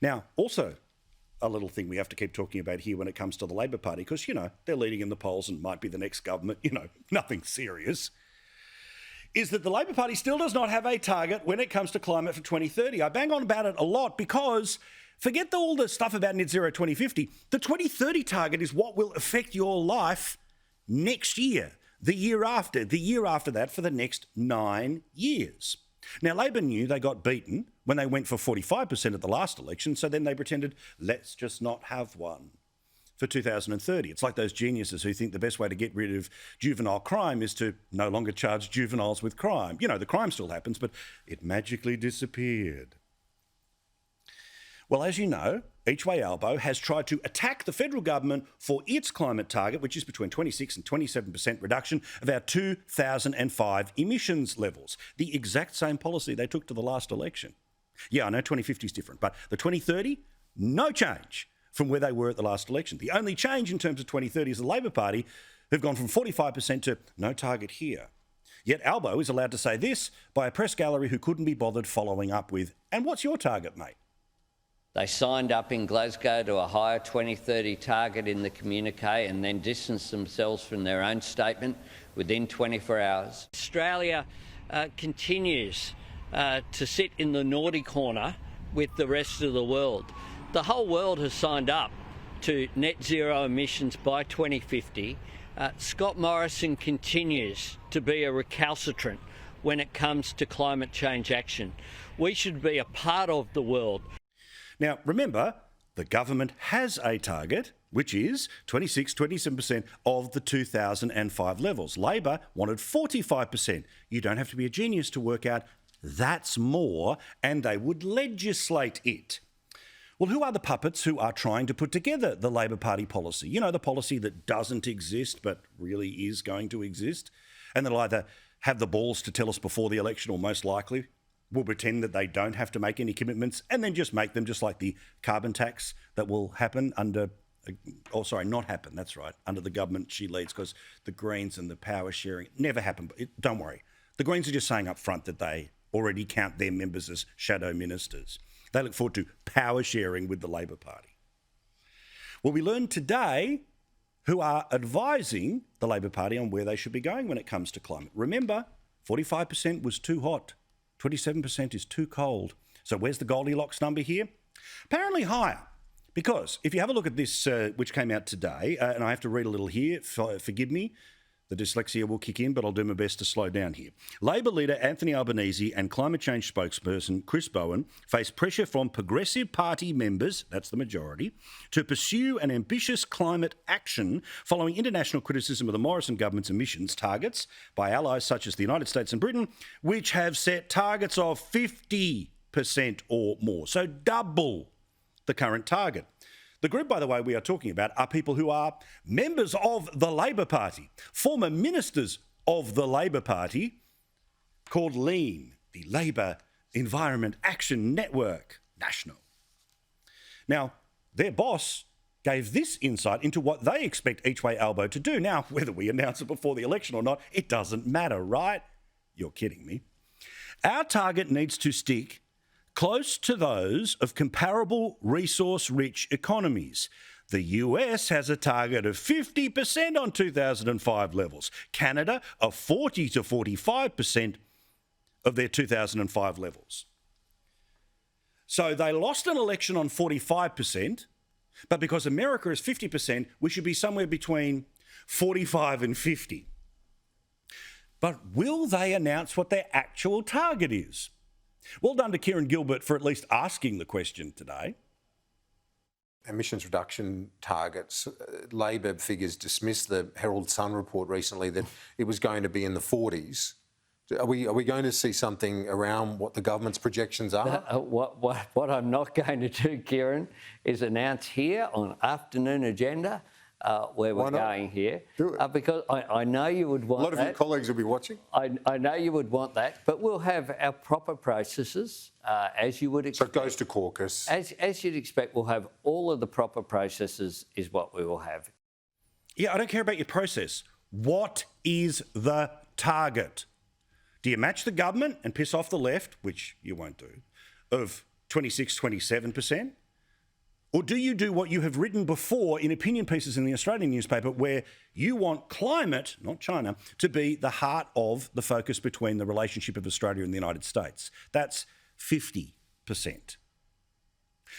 Now, also a little thing we have to keep talking about here when it comes to the Labor Party, because, they're leading in the polls and might be the next government, nothing serious, is that the Labor Party still does not have a target when it comes to climate for 2030. I bang on about it a lot because forget all the stuff about net zero 2050. The 2030 target is what will affect your life next year, the year after that for the next 9 years. Now, Labor knew they got beaten when they went for 45% at the last election, so then they pretended, let's just not have one for 2030. It's like those geniuses who think the best way to get rid of juvenile crime is to no longer charge juveniles with crime. The crime still happens, but it magically disappeared. Well, as you know, Each Way Albo has tried to attack the federal government for its climate target, which is between 26 and 27% reduction of our 2005 emissions levels. The exact same policy they took to the last election. Yeah, I know 2050 is different, but the 2030, no change from where they were at the last election. The only change in terms of 2030 is the Labor Party, who've gone from 45% to no target here. Yet Albo is allowed to say this by a press gallery who couldn't be bothered following up with, and what's your target, mate? They signed up in Glasgow to a higher 2030 target in the communique and then distanced themselves from their own statement within 24 hours. Australia continues to sit in the naughty corner with the rest of the world. The whole world has signed up to net zero emissions by 2050. Scott Morrison continues to be a recalcitrant when it comes to climate change action. We should be a part of the world. Now, remember, the government has a target, which is 26, 27% of the 2005 levels. Labor wanted 45%. You don't have to be a genius to work out that's more, and they would legislate it. Well, who are the puppets who are trying to put together the Labor Party policy? The policy that doesn't exist but really is going to exist, and that'll either have the balls to tell us before the election or most likely will pretend that they don't have to make any commitments and then just make them, just like the carbon tax that will happen under, not happen, that's right, under the government she leads, because the Greens and the power sharing never happen. Don't worry. The Greens are just saying up front that they already count their members as shadow ministers. They look forward to power sharing with the Labor Party. Well, we learned today who are advising the Labor Party on where they should be going when it comes to climate. Remember, 45% was too hot. 27% is too cold. So where's the Goldilocks number here? Apparently higher, because if you have a look at this, which came out today, and I have to read a little here, forgive me, the dyslexia will kick in, but I'll do my best to slow down here. Labor leader Anthony Albanese and climate change spokesperson Chris Bowen face pressure from Progressive Party members, that's the majority, to pursue an ambitious climate action following international criticism of the Morrison government's emissions targets by allies such as the United States and Britain, which have set targets of 50% or more, so double the current target. The group, by the way, we are talking about are people who are members of the Labor Party, former ministers of the Labor Party, called LEAN, the Labor Environment Action Network National. Now, their boss gave this insight into what they expect Each Way Albo to do. Now, whether we announce it before the election or not, it doesn't matter, right? You're kidding me. Our target needs to stick close to those of comparable resource-rich economies. The US has a target of 50% on 2005 levels. Canada, of 40 to 45% of their 2005 levels. So they lost an election on 45%, but because America is 50%, we should be somewhere between 45 and 50. But will they announce what their actual target is? Well done to Kieran Gilbert for at least asking the question today. Emissions reduction targets. Labor figures dismissed the Herald Sun report recently that it was going to be in the 40s. Are we going to see something around what the government's projections are? What I'm not going to do, Kieran, is announce here on afternoon agenda where we're going here. Do it. Because I know you would want that. A lot of your colleagues will be watching. I know you would want that, but we'll have our proper processes, as you would expect. So it goes to caucus. As you'd expect, we'll have all of the proper processes is what we will have. Yeah, I don't care about your process. What is the target? Do you match the government and piss off the left, which you won't do, of 26, 27%? Or do you do what you have written before in opinion pieces in the Australian newspaper, where you want climate, not China, to be the heart of the focus between the relationship of Australia and the United States? That's 50%.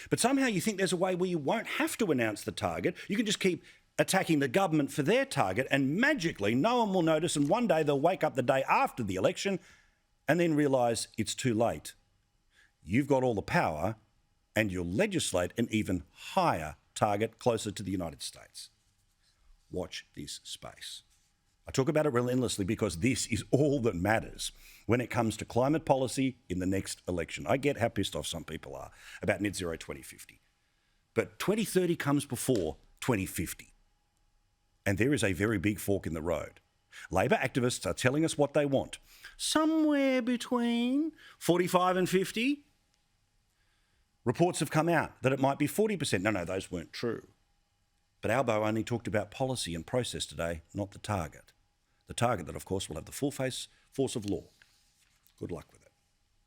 But somehow you think there's a way where you won't have to announce the target. You can just keep attacking the government for their target, and magically no one will notice, and one day they'll wake up the day after the election and then realise it's too late. You've got all the power, and you'll legislate an even higher target closer to the United States. Watch this space. I talk about it relentlessly because this is all that matters when it comes to climate policy in the next election. I get how pissed off some people are about net zero 2050. But 2030 comes before 2050. And there is a very big fork in the road. Labor activists are telling us what they want. Somewhere between 45 and 50. Reports have come out that it might be 40%. No, those weren't true. But Albo only talked about policy and process today, not the target. The target that, of course, will have the full force of law. Good luck with it.